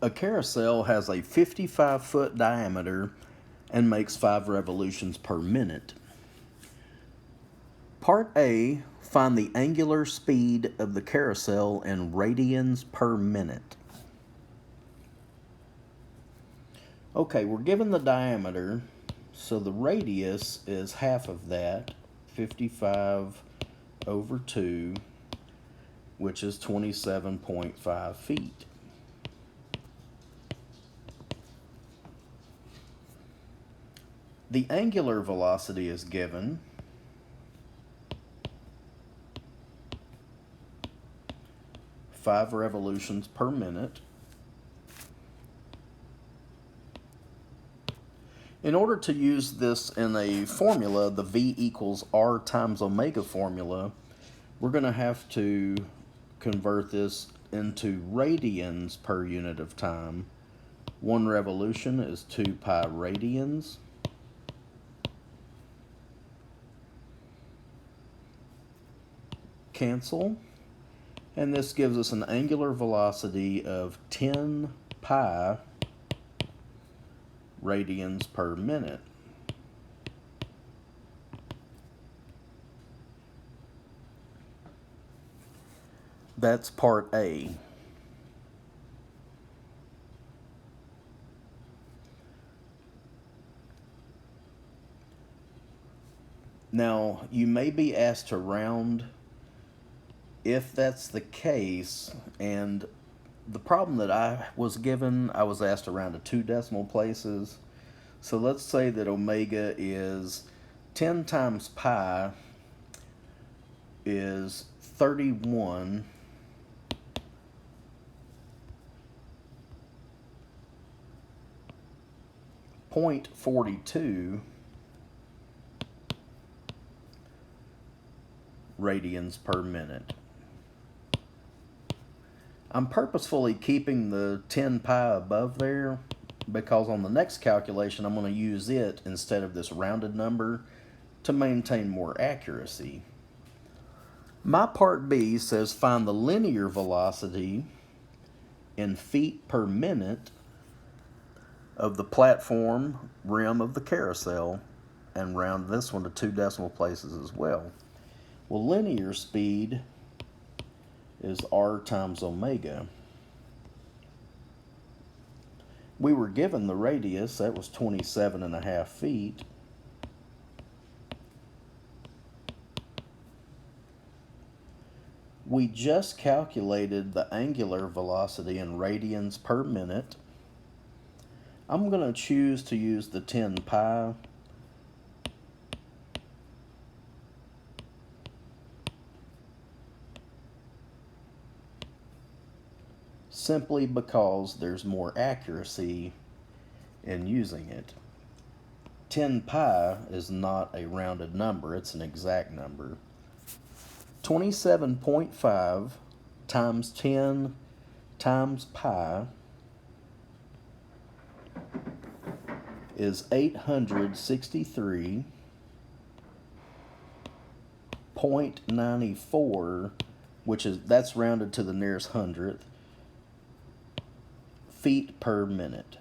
A carousel has a 55-foot diameter and makes 5 revolutions per minute. Part A, find the angular speed of the carousel in radians per minute. Okay, we're given the diameter, so the radius is half of that, 55 over 2, which is 27.5 feet. The angular velocity is given, five revolutions per minute. In order to use this in a formula, the V equals R times omega formula, we're going to have to convert this into radians per unit of time. 1 revolution is 2 pi radians. Cancel. And this gives us an angular velocity of 10 pi radians per minute. That's part A. Now, you may be asked to round. If that's the case, and the problem that I was given, I was asked to round to 2 decimal places. So let's say that omega is 10 times pi is 31.42 radians per minute. I'm purposefully keeping the 10 pi above there because on the next calculation I'm going to use it instead of this rounded number to maintain more accuracy. My part B says find the linear velocity in feet per minute of the platform rim of the carousel, and round this one to 2 decimal places as well. Well, linear speed is R times omega. We were given the radius, that was 27.5 feet. We just calculated the angular velocity in radians per minute. I'm going to choose to use the 10 pi. Simply because there's more accuracy in using it. 10 pi is not a rounded number, it's an exact number. 27.5 times 10 times pi is 863.94, that's rounded to the nearest hundredth, feet per minute.